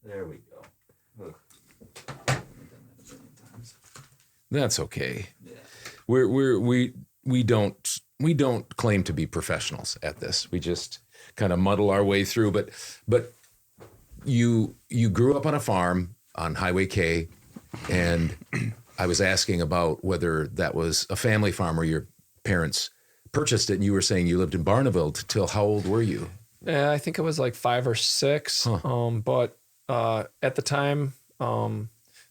There we go. Ugh. I've done that a million times. That's okay. Yeah. We don't claim to be professionals at this. We just kind of muddle our way through. But you grew up on a farm on Highway K, and I was asking about whether that was a family farm or your parents purchased it, and you were saying you lived in Barneveld till how old were you? Yeah, I think it was like 5 or 6. But at the time,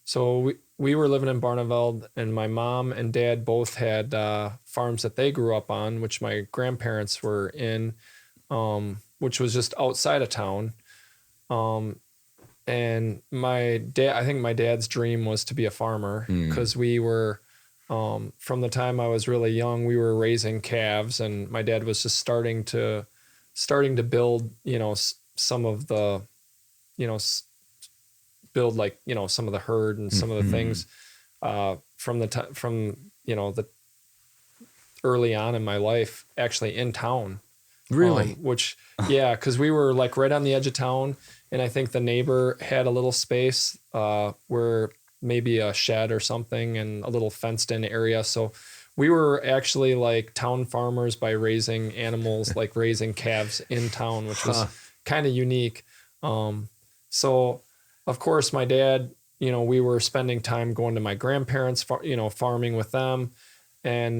so we were living in Barneveld, and my mom and dad both had farms that they grew up on, which my grandparents were in, which was just outside of town. And I think my dad's dream was to be a farmer, because we were, from the time I was really young, we were raising calves, and my dad was just starting to build, some of the, build like, some of the herd and some of the things, from the early on in my life, actually in town. Really? Because we were like right on the edge of town, and I think the neighbor had a little space where maybe a shed or something and a little fenced in area. So we were actually like town farmers by raising animals, like raising calves in town, which was kind of unique. So of course my dad, we were spending time going to my grandparents, farming with them. And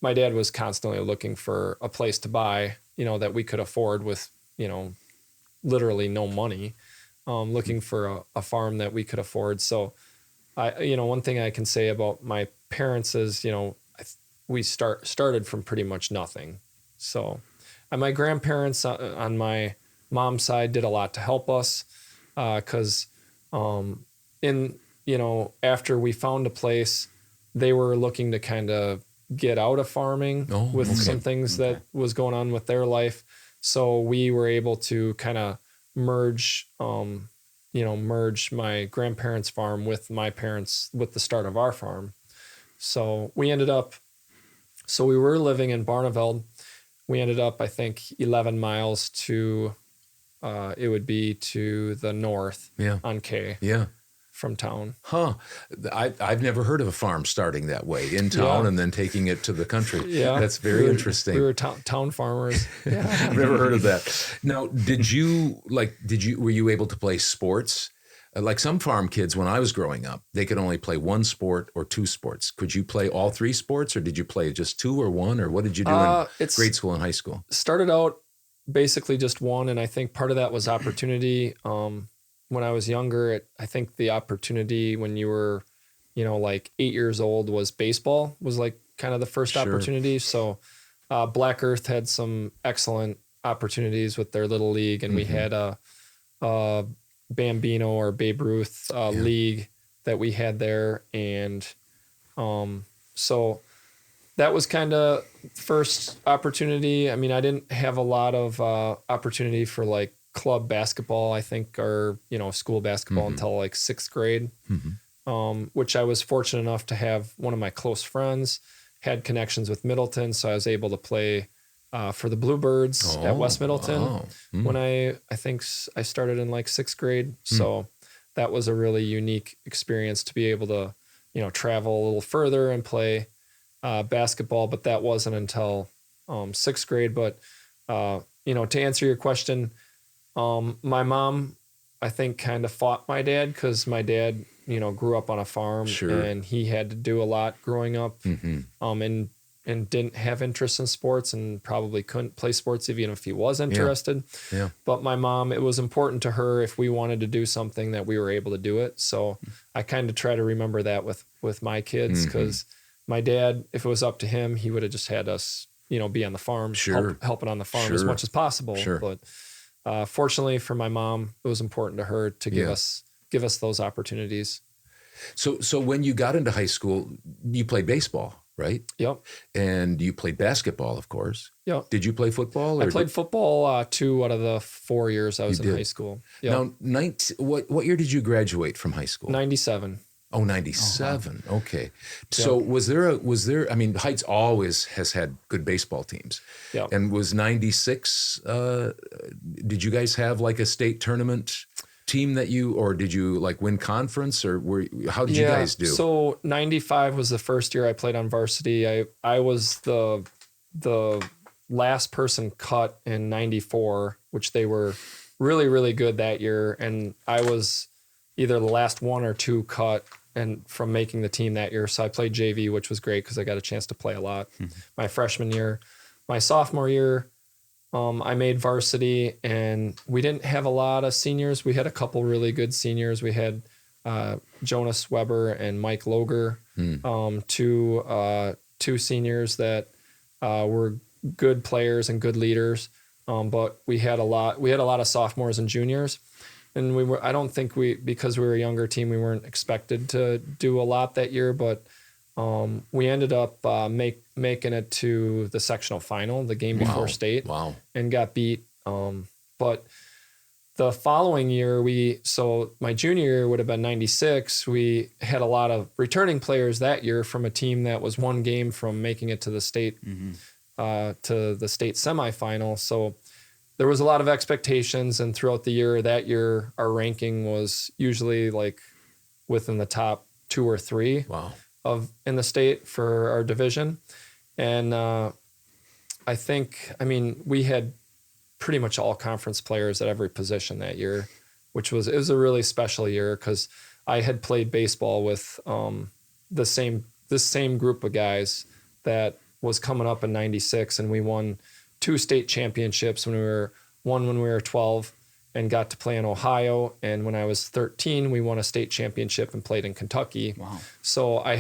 my dad was constantly looking for a place to buy, that we could afford with, literally no money, looking for a farm that we could afford. So one thing I can say about my parents is, we started from pretty much nothing. So, and my grandparents on my mom's side did a lot to help us, because after we found a place, they were looking to kind of get out of farming with some things that was going on with their life. So we were able to kind of merge my grandparents' farm with my parents with the start of our farm. So we were living in Barneveld. We ended up, I think, 11 miles to, it would be to the north on K. Yeah. From town. I've never heard of a farm starting that way, in town and then taking it to the country. Yeah. That's very interesting. We were town farmers. Yeah. I've never heard of that. Now, were you able to play sports? Like some farm kids, when I was growing up, they could only play one sport or two sports. Could you play all three sports, or did you play just two or one, or what did you do in grade school and high school? Started out basically just one, and I think part of that was opportunity. When I was younger, I think the opportunity when you were, like 8 years old was baseball was like kind of the first opportunity. So Black Earth had some excellent opportunities with their little league, and we had a Bambino or Babe Ruth league that we had there. And so that was kind of first opportunity. I mean, I didn't have a lot of opportunity for like club basketball, I think, or, school basketball until like 6th grade, which I was fortunate enough to have one of my close friends had connections with Middleton. So I was able to play for the Bluebirds at West Middleton when I think I started in like 6th grade. So that was a really unique experience to be able to, travel a little further and play basketball. But that wasn't until 6th grade. But, to answer your question, my mom, I think, kind of fought my dad, because my dad, grew up on a farm and he had to do a lot growing up, and didn't have interest in sports and probably couldn't play sports even if he was interested. Yeah. But my mom, it was important to her if we wanted to do something that we were able to do it. So I kind of try to remember that with my kids, because my dad, if it was up to him, he would have just had us, be on the farm, helping on the farm as much as possible. But fortunately for my mom, it was important to her to give us those opportunities. So when you got into high school, you played baseball, right? Yep. And you played basketball, of course. Yep. Did you play football? I played football 2 out of the 4 years I was in high school. Yep. Now, what year did you graduate from high school? 97. Oh, 97. Okay. So was there, I mean, Heights always has had good baseball teams. Yeah. And was 96, did you guys have like a state tournament team that you, or did you like win conference, or how did you guys do? So 95 was the first year I played on varsity. I was the last person cut in 94, which they were really, really good that year. And I was either the last one or two cut and from making the team that year. So I played JV, which was great because I got a chance to play a lot my freshman year. My sophomore year, I made varsity, and we didn't have a lot of seniors. We had a couple really good seniors. We had Jonas Weber and Mike Loger, two seniors that were good players and good leaders. But we had a lot of sophomores and juniors, and I don't think because we were a younger team, we weren't expected to do a lot that year, but we ended up making it to the sectional final, the game before state, and got beat. But the following year, my junior year would have been 96. We had a lot of returning players that year from a team that was one game from making it to the state semifinal. So there was a lot of expectations, and throughout the year, our ranking was usually like within the top 2 or 3 in the state for our division. And we had pretty much all conference players at every position that year, it was a really special year because I had played baseball with this same group of guys that was coming up in 96, and we won 2 state championships when we were 12 and got to play in Ohio. And when I was 13, we won a state championship and played in Kentucky. Wow. So I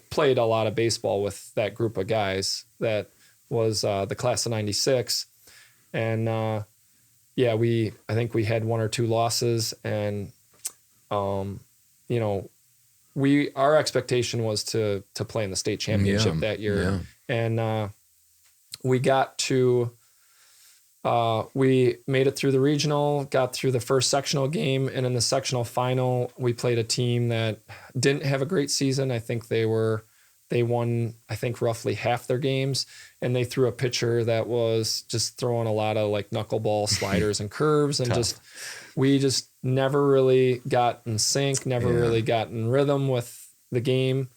played a lot of baseball with that group of guys that was the class of 96. And I think we had 1 or 2 losses, and our expectation was to play in the state championship that year. Yeah. And we got to we made it through the regional, got through the first sectional game, and in the sectional final, we played a team that didn't have a great season. I think they won, roughly half their games, and they threw a pitcher that was just throwing a lot of like knuckleball sliders and curves, and we just never really got in sync, really got in rhythm with the game.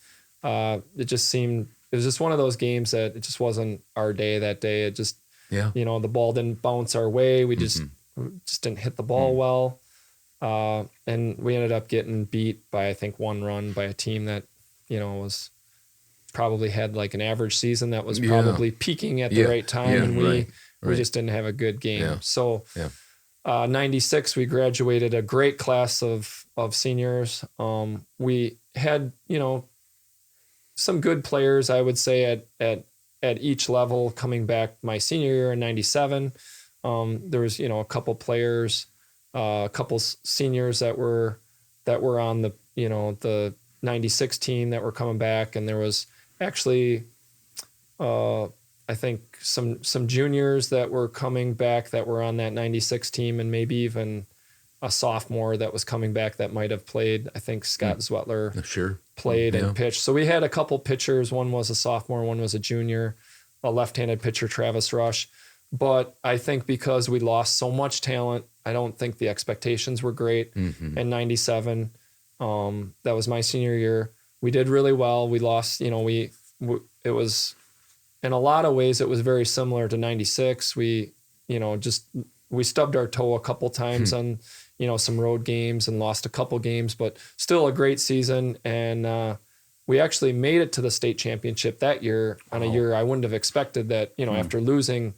It was just one of those games that it just wasn't our day that day. It just, the ball didn't bounce our way. We just didn't hit the ball well. And we ended up getting beat by, I think, 1 run by a team that, was probably had like an average season that was probably peaking at the right time. And we just didn't have a good game. Yeah. So 96, we graduated a great class of seniors. We had, some good players, I would say, at each level coming back my senior year in 97. There was, a couple players, a couple seniors that were on the 96 team that were coming back. And there was actually, I think some juniors that were coming back that were on that 96 team, and maybe even a sophomore that was coming back that might have played. I think Scott Zwetler played and pitched. So we had a couple pitchers. One was a sophomore, one was a junior, a left-handed pitcher, Travis Rush. But I think because we lost so much talent, I don't think the expectations were great. In 97, that was my senior year. We did really well. We lost, it was, in a lot of ways, it was very similar to 96. We stubbed our toe a couple times on, some road games and lost a couple games, but still a great season. And we actually made it to the state championship that year on a year I wouldn't have expected that, after losing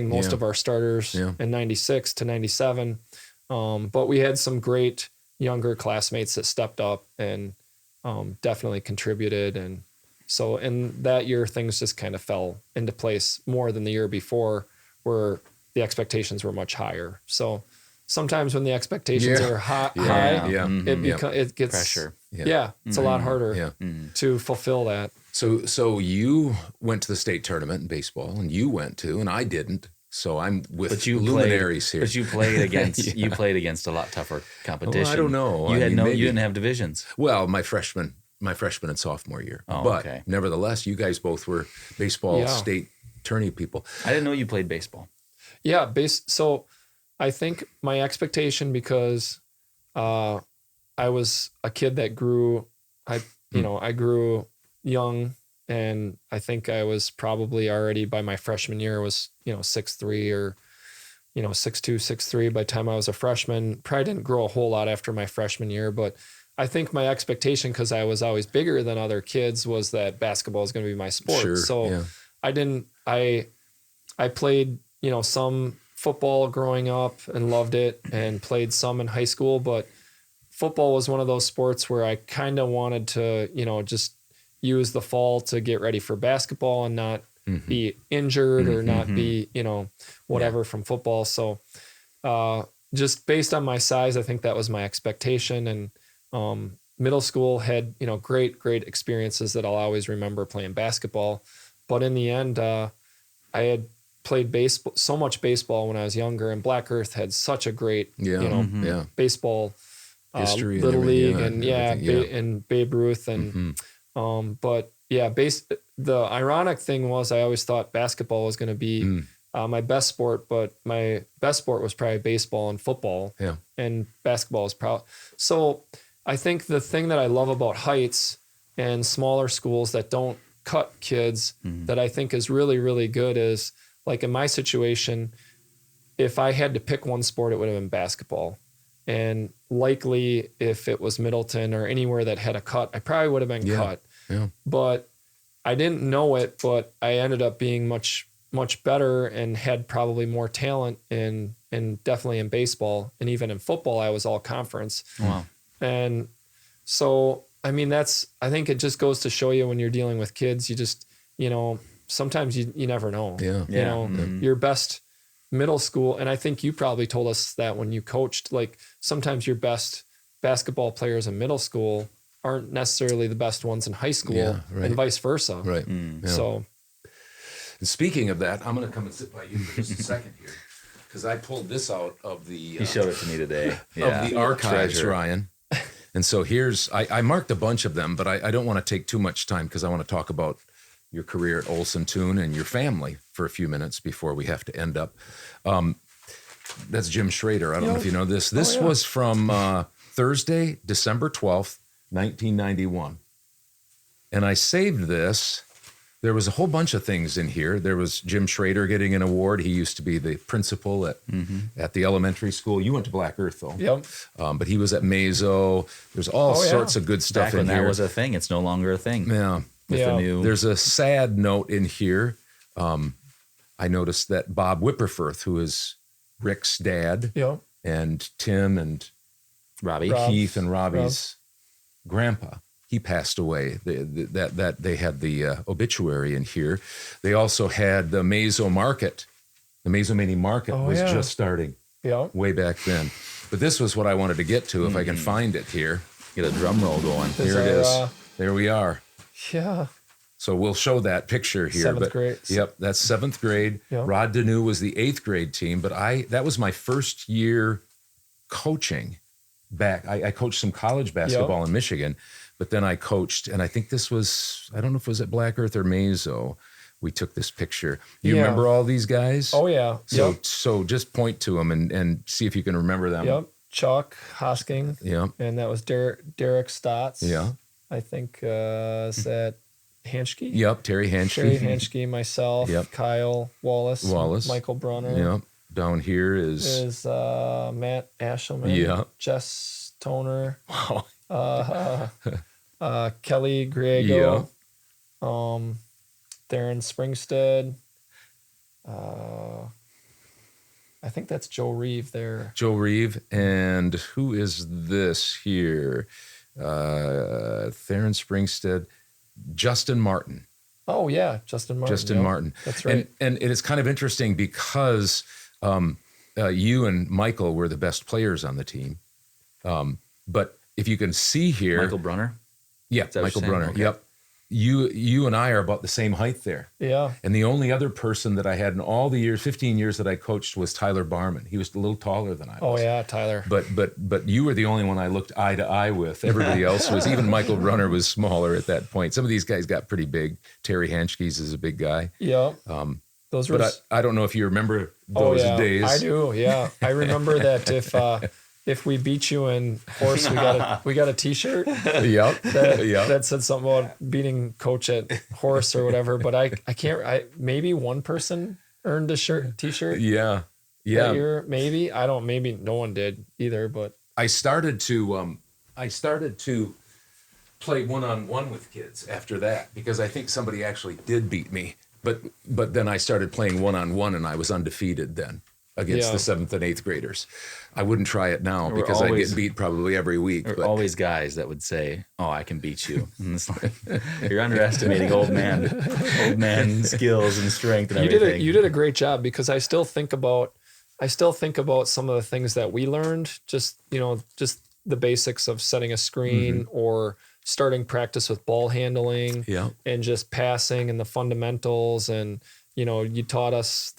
most of our starters in 96 to 97. But we had some great younger classmates that stepped up and definitely contributed. And so in that year, things just kind of fell into place more than the year before, where the expectations were much higher. So sometimes when the expectations are high, it gets pressure. It's a lot harder to fulfill that. So you went to the state tournament in baseball, and you went to, and I didn't. So I'm with luminaries here. But you played against you played against a lot tougher competition. Well, I don't know. You didn't have divisions. Well, my freshman and sophomore year. But nevertheless, you guys both were baseball state tourney people. I didn't know you played baseball. Yeah, so I think my expectation, because I was a kid that grew, I grew young, and I think I was probably already by my freshman year was, 6'3" or, 6'2", 6'3" by the time I was a freshman. Probably didn't grow a whole lot after my freshman year, but I think my expectation, because I was always bigger than other kids, was that basketball is going to be my sport. Sure, so yeah. I played, some football growing up and loved it, and played some in high school, but football was one of those sports where I kind of wanted to, just use the fall to get ready for basketball and not be injured or not be, whatever from football. So just based on my size, I think that was my expectation. And middle school had, great experiences that I'll always remember playing basketball. But in the end, I had played so much baseball when I was younger, and Black Earth had such a great, baseball history, little league, and everything, and Babe Ruth, and but yeah, the ironic thing was I always thought basketball was going to be my best sport, but my best sport was probably baseball and football, and basketball is probably. So I think the thing that I love about Heights and smaller schools that don't cut kids that I think is really, really good is, like in my situation, if I had to pick one sport, it would have been basketball. And likely if it was Middleton or anywhere that had a cut, I probably would have been cut. Yeah. But I didn't know it, but I ended up being much, much better and had probably more talent in definitely in baseball. And even in football, I was all conference. Wow. And so, I mean, I think it just goes to show you when you're dealing with kids, you just, sometimes you never know. Your best middle school. And I think you probably told us that when you coached, like sometimes your best basketball players in middle school aren't necessarily the best ones in high school, and vice versa. Right. So, and speaking of that, I'm going to come and sit by you for just a second here, because I pulled this out of the. He showed it to me today. Of the archives, Treasure. Ryan. And so I marked a bunch of them, but I don't want to take too much time, because I want to talk about your career at Olson Toon and your family for a few minutes before we have to end up. That's Jim Schrader. I don't know if you know this. This was from Thursday, December 12th, 1991. And I saved this. There was a whole bunch of things in here. There was Jim Schrader getting an award. He used to be the principal at the elementary school. You went to Black Earth, though. Yep. But he was at Mazo. There's all sorts of good stuff Back in when here. that was a thing. It's no longer a thing. Yeah. With the new. There's a sad note in here. I noticed that Bob Whipperforth, who is Rick's dad, and Tim and Robbie. Keith and Robbie's grandpa, he passed away. That they had the obituary in here. They also had the Mazo Market. The Mazo Mini Market was just starting way back then. But this was what I wanted to get to, if I can find it here. Get a drum roll going. Here it is. There we are. Yeah. So we'll show that picture here. 7th grade. Yep, that's 7th grade. Yep. Rod Danu was the 8th grade team, but that was my first year coaching back. I coached some college basketball in Michigan, but then I coached, and I think this was, I don't know if it was at Black Earth or Mazo, we took this picture. You remember all these guys? Oh, yeah. So just point to them and see if you can remember them. Yep. Chuck Hosking. Yep. And that was Derek Stotts. Yeah. I think is that Hanschke? Yep, Terry Hanschke. Terry Hanschke, myself, Kyle Wallace, Michael Brunner. Yep. Down here is Matt Ashelman. Yeah. Jess Toner. Wow. Kelly Griego. Darren Springstead. I think that's Joe Reeve there. Joe Reeve. And who is this here? Theron Springstead. Justin Martin. Oh, yeah. Justin Martin. Martin. That's right. And it's kind of interesting because you and Michael were the best players on the team. But if you can see here. Michael Brunner? Yeah, Michael Brunner. Okay. Yep. You and I are about the same height there. Yeah. And the only other person that I had in all the years, 15 years that I coached, was Tyler Barman. He was a little taller than I was. Oh, yeah, Tyler. But you were the only one I looked eye to eye with. Everybody else was, even Michael Brunner was smaller at that point. Some of these guys got pretty big. Terry Hanschke's is a big guy. Yeah. those were. But I don't know if you remember Oh those yeah, days. I do. Yeah, I remember that if we beat you in horse, we got a T-shirt Yep. that said something about beating coach at horse or whatever. But I can't. Maybe one person earned a T-shirt. Yeah. That year, maybe maybe no one did either. But I started to play one-on-one with kids after that because I think somebody actually did beat me. But then I started playing one-on-one and I was undefeated then against the 7th and 8th graders. I wouldn't try it now because I get beat probably every week. There were always guys that would say, "Oh, I can beat you." And it's like, you're underestimating old man skills and strength and everything. You did a great job because I still think about some of the things that we learned, just the basics of setting a screen or starting practice with ball handling and just passing and the fundamentals. And, you taught us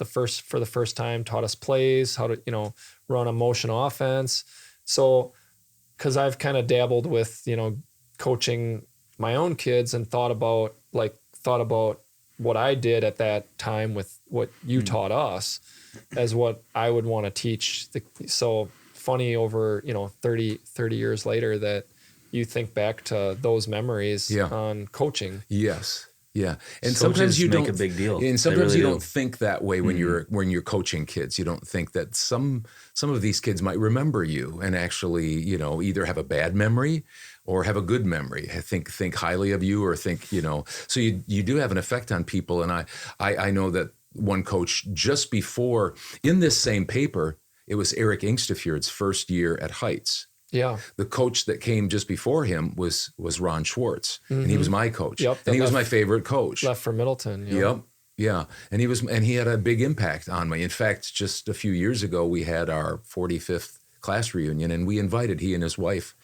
for the first time, taught us plays, how to, run a motion offense. So, cause I've kind of dabbled with, coaching my own kids and thought about what I did at that time with what you taught us as what I would want to teach. So funny over, 30 years later that you think back to those memories on coaching. Yes. Yeah. And Coaches sometimes you make don't a big deal. And sometimes They you really don't think that way when you're coaching kids. You don't think that some of these kids might remember you and actually, either have a bad memory or have a good memory. Think highly of you or think, so you do have an effect on people. And I know that one coach just before in this same paper, it was Eric Ingstefjord's first year at Heights. Yeah. The coach that came just before him was Ron Schwartz, and he was my coach. Yep, and he was my favorite coach. Left for Middleton. Yep. Yeah. And he had a big impact on me. In fact, just a few years ago, we had our 45th class reunion, and we invited he and his wife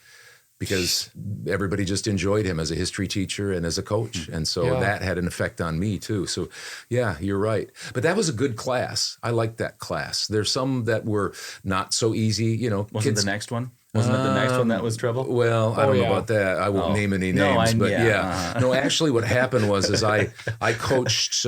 because everybody just enjoyed him as a history teacher and as a coach. And so that had an effect on me too. So yeah, you're right. But that was a good class. I liked that class. There's some that were not so easy, Wasn't kids, the next one? Wasn't it the next one that was trouble? Well, I don't know about that. I won't name any names, but No, actually what happened was I coached,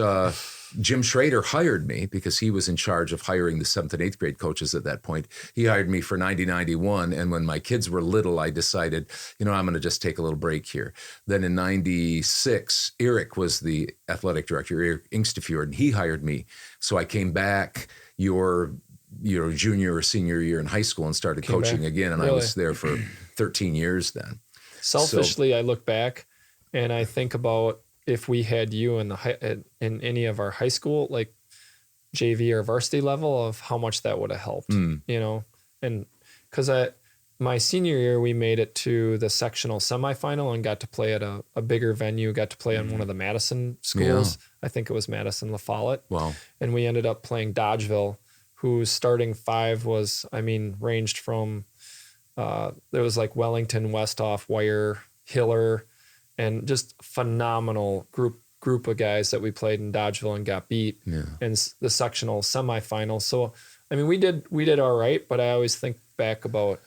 Jim Schrader hired me because he was in charge of hiring the 7th and 8th grade coaches at that point. He hired me for 90-91. And when my kids were little, I decided, I'm going to just take a little break here. Then in 96, Eric was the athletic director, Eric Ingstefjord, and he hired me. So I came back your junior or senior year in high school and started coaching again. And I was there for 13 years then. Selfishly, I look back and I think about if we had you in any of our high school, like JV or varsity level, of how much that would have helped, and because my senior year, we made it to the sectional semifinal and got to play at a bigger venue, got to play on one of the Madison schools. I think it was Madison La Follette. Wow. And we ended up playing Dodgeville, whose starting five was, ranged from, there was like Wellington, Westhoff, Wire, Hiller, and just phenomenal group of guys that we played in Dodgeville and got beat in the sectional semifinals. So, we did all right, but I always think back about,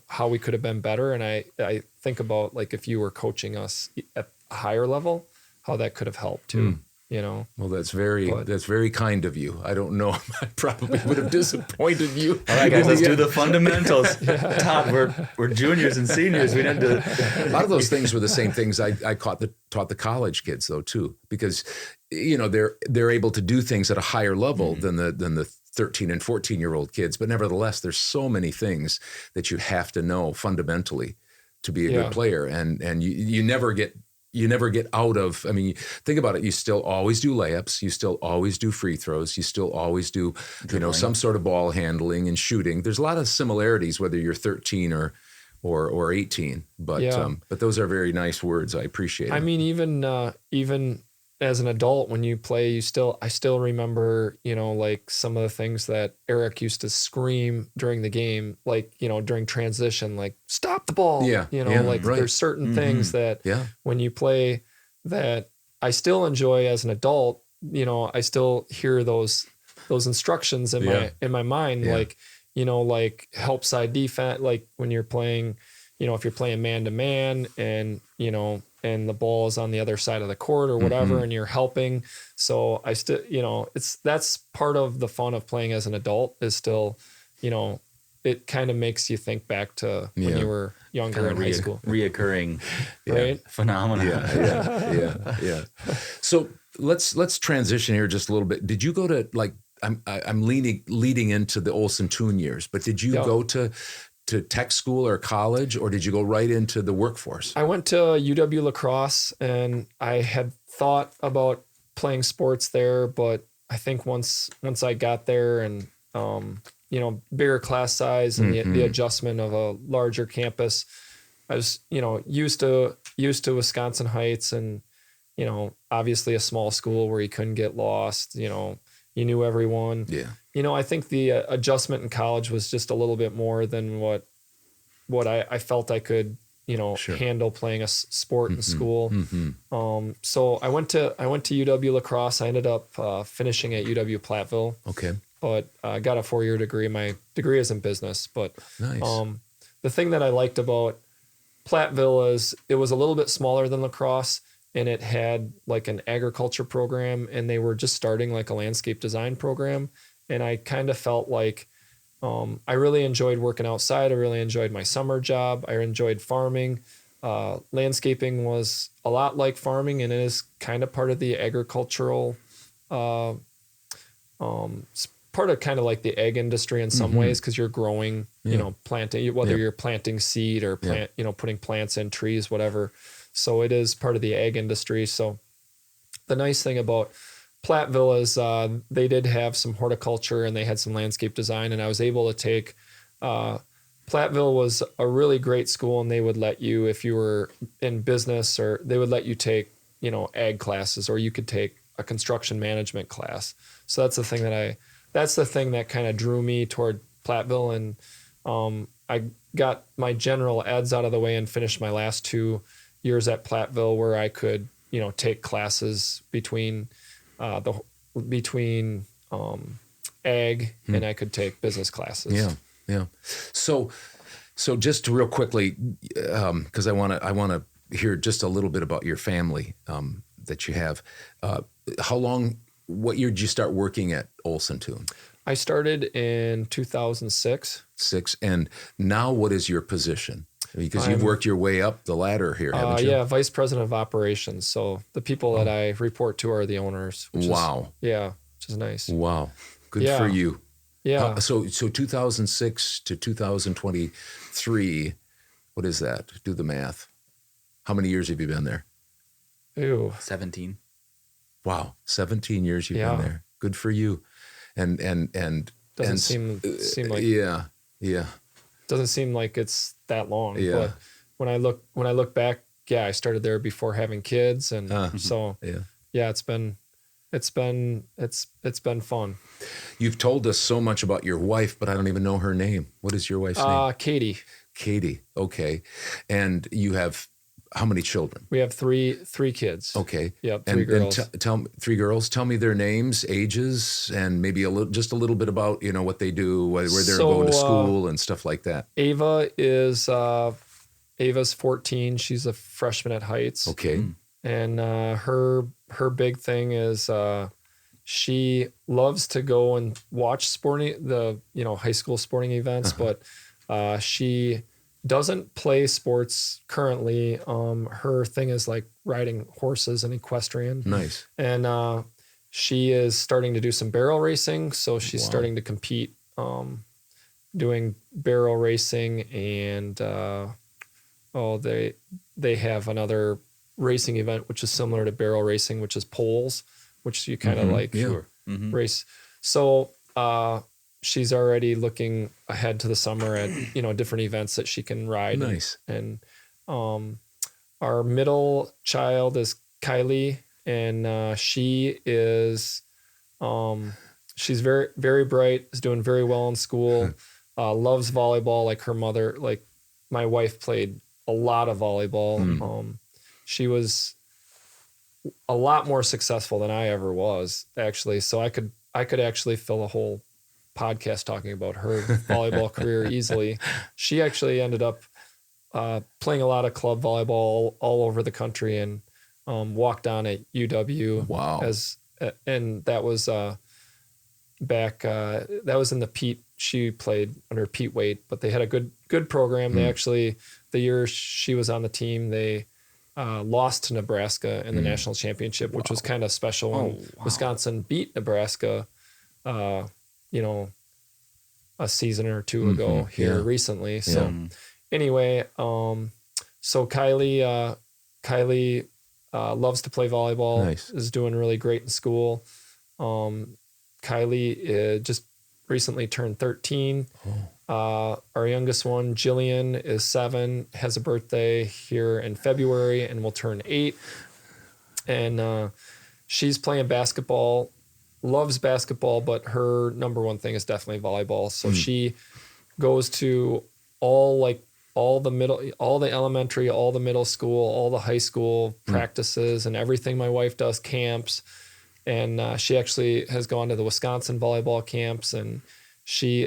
how we could have been better. And I think about like, if you were coaching us at a higher level, how that could have helped too. Well, that's very kind of you. I don't know. I probably would have disappointed you. All right, guys, let's do the fundamentals. Todd, we're juniors and seniors. We need to. A lot of those things were the same things I taught the college kids though too, because they're able to do things at a higher level than the 13 and 14-year-old kids. But nevertheless, there's so many things that you have to know fundamentally to be a good player, and you never get. You never get out of, think about it. You still always do layups. You still always do free throws. You still always do, some sort of ball handling and shooting. There's a lot of similarities, whether you're 13 or 18. But those are very nice words. I appreciate it. Even as an adult, when you play, I still remember, like some of the things that Eric used to scream during the game, like, during transition, like stop the ball. There's certain things that when you play that I still enjoy as an adult, I still hear those instructions in my mind, like help side defense, like when you're playing, if you're playing man to man and, and the ball is on the other side of the court or whatever, and you're helping. So I still, that's part of the fun of playing as an adult is still, it kind of makes you think back to when you were younger in high school. Reoccurring right? phenomena. Yeah. So let's transition here just a little bit. Did you go to I'm leading into the Olson Toon years, but did you go to tech school or college, or did you go right into the workforce? I went to UW La Crosse, and I had thought about playing sports there, but I think once I got there and bigger class size and the adjustment of a larger campus, I was used to Wisconsin Heights, and obviously a small school where you couldn't get lost. You knew everyone. Yeah. I think the adjustment in college was just a little bit more than what I felt I could, handle playing a sport in school. So I went to UW La Crosse. I ended up finishing at UW Platteville. Okay. But I got a 4-year degree. My degree is in business. But nice. The thing that I liked about Platteville is it was a little bit smaller than La Crosse, and it had like an agriculture program, and they were just starting like a landscape design program. And I kind of felt like I really enjoyed working outside. I really enjoyed my summer job. I enjoyed farming. Landscaping was a lot like farming, and it is kind of part of the agricultural, part of kind of like the egg industry in some ways, because you're growing, planting, whether you're planting seed or putting plants in trees, whatever. So it is part of the egg industry. So the nice thing about Platteville is they did have some horticulture and they had some landscape design, and I was able to take Platteville was a really great school, and they would let you, if you were in business, or they would let you take ag classes, or you could take a construction management class. So that's the thing that kind of drew me toward Platteville, and I got my general eds out of the way and finished my last 2 years at Platteville, where I could take classes between ag and I could take business classes. Yeah. So just real quickly, because I want to hear just a little bit about your family that you have. What year did you start working at Olson Toon? I started in 2006. And now what is your position? Because you've worked your way up the ladder here, haven't you? Yeah, Vice President of Operations. So the people that I report to are the owners. Which is nice. Wow. Good for you. Yeah. So 2006 to 2023, what is that? Do the math. How many years have you been there? 17. Wow, 17 years you've been there. Good for you. And doesn't seem like doesn't seem like it's that long. Yeah. But when I look back, I started there before having kids, and it's been fun. You've told us so much about your wife, but I don't even know her name. What is your wife's name? Katie. Katie. Okay. And you have how many children? We have three kids. Okay. Yep. Three girls. And three girls. Tell me their names, ages, and maybe just a little bit about what they do, where they're going to school and stuff like that. Ava's 14. She's a freshman at Heights. Okay. And her big thing is she loves to go and watch high school sporting events, but she doesn't play sports currently. Her thing is like riding horses and equestrian. Nice. And she is starting to do some barrel racing. So she's starting to compete, doing barrel racing, and they have another racing event which is similar to barrel racing, which is poles, which you kind of race. So she's already looking ahead to the summer at different events that she can ride. Nice. And our middle child is Kylie, and she is she's very, very bright, is doing very well in school, loves volleyball like her mother. Like my wife played a lot of volleyball. She was a lot more successful than I ever was, actually. So I could actually fill a whole podcast talking about her volleyball career easily. She actually ended up playing a lot of club volleyball all over the country, and walked on at UW. Wow. And that was back. That was in the Pete. She played under Pete Waite, but they had a good program. They actually, the year she was on the team, they lost to Nebraska in the national championship, which was kind of special. When Wisconsin beat Nebraska, a season or two ago here recently. So anyway, so Kylie loves to play volleyball. Nice. Is doing really great in school. Kylie just recently turned 13. Our youngest one, Jillian, is 7, has a birthday here in February and will turn 8. And she's playing basketball, loves basketball, but her number one thing is definitely volleyball. So she goes to all the elementary, all the middle school, all the high school practices and everything. My wife does camps, and she actually has gone to the Wisconsin volleyball camps, and she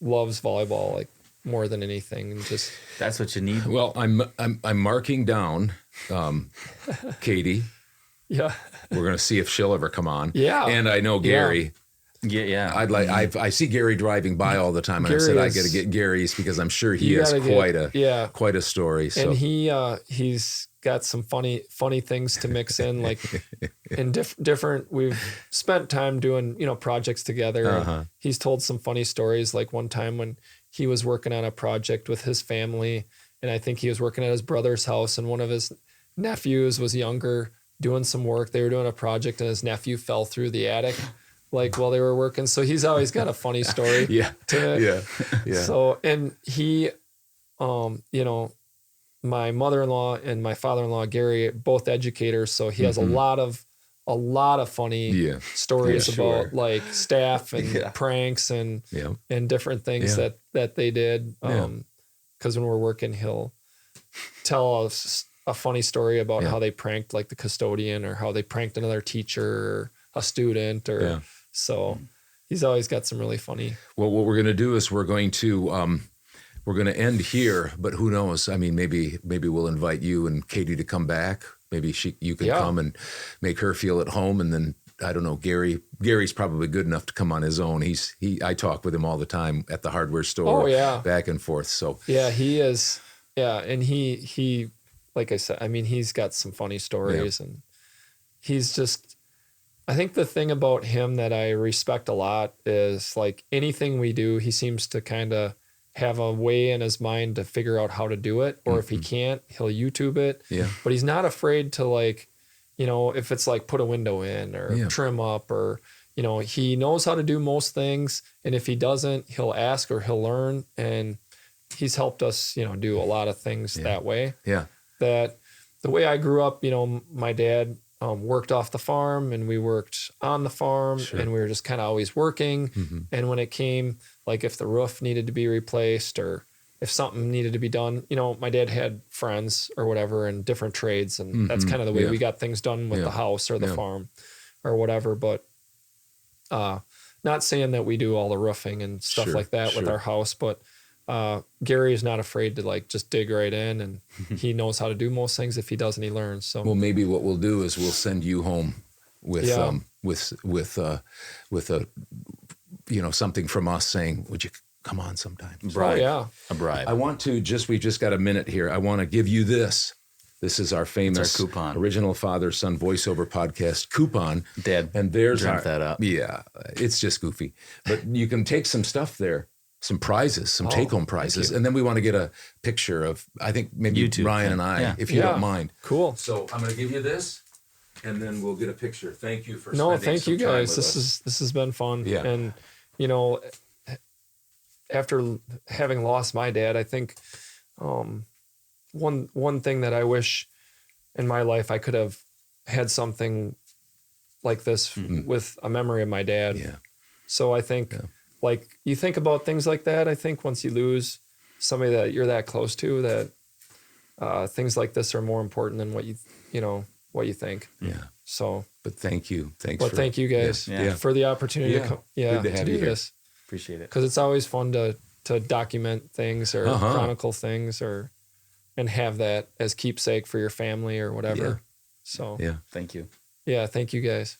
loves volleyball like more than anything. And just that's what you need. Well, I'm marking down Katie. Yeah. We're going to see if she'll ever come on. Yeah. And I know Gary. Yeah. I see Gary driving by all the time, and Gary I said I got to get Gary's because I'm sure he has quite a story. So. And he's got some funny things to mix in, like in different. We've spent time doing projects together. He's told some funny stories, like one time when he was working on a project with his family, and I think he was working at his brother's house, and one of his nephews was younger, doing some work. They were doing a project, and his nephew fell through the attic. Like while they were working. So he's always got a funny story. Yeah. So, and he, my mother-in-law and my father-in-law, Gary, both educators. So he has a lot of funny stories about like staff and pranks and different things that they did. Cause when we're working, he'll tell us a funny story about how they pranked like the custodian, or how they pranked another teacher or a student, or so he's always got some really funny. Well, what we're going to do is we're going to end here, but who knows? I mean, maybe we'll invite you and Katie to come back. Maybe you can come and make her feel at home. And then I don't know, Gary's probably good enough to come on his own. I talk with him all the time at the hardware store. Back and forth. So he is. Yeah. And he, like I said, I mean, he's got some funny stories, and he's just, I think the thing about him that I respect a lot is like anything we do, he seems to kind of have a way in his mind to figure out how to do it. Or if he can't, he'll YouTube it. Yeah. But he's not afraid to like, if it's like put a window in or trim up, or, he knows how to do most things. And if he doesn't, he'll ask or he'll learn. And he's helped us, do a lot of things that way. Yeah. That the way I grew up, my dad worked off the farm, and we worked on the farm, and we were just kind of always working. And when it came, like if the roof needed to be replaced or if something needed to be done, my dad had friends or whatever in different trades, and that's kind of the way we got things done with the house or the farm or whatever. But not saying that we do all the roofing and stuff like that with our house, but Gary is not afraid to like just dig right in, and he knows how to do most things. If he doesn't, he learns. So well, maybe what we'll do is we'll send you home with something from us saying, "Would you come on sometime?" Bribe. A bribe. I want to we've just got a minute here. I want to give you this. This is our famous coupon. Original father-son voiceover podcast coupon. Dad, and there's dreamt that up. Yeah, it's just goofy, but you can take some stuff there. Some prizes, some take-home prizes. And then we want to get a picture of, I think maybe YouTube, Ryan and I, if you don't mind. Cool. So I'm going to give you this, and then we'll get a picture. Thank you for thank you guys. This has been fun. Yeah. And, after having lost my dad, I think one thing that I wish in my life I could have had something like this with a memory of my dad. Yeah. So I think... Like you think about things like that. I think once you lose somebody that you're that close to, that things like this are more important than what you think. Yeah. So, but thank you. Thank you guys for the opportunity to do this. Appreciate it. Because it's always fun to to document things or chronicle things and have that as keepsake for your family or whatever. Yeah. So yeah. Thank you. Yeah. Thank you guys.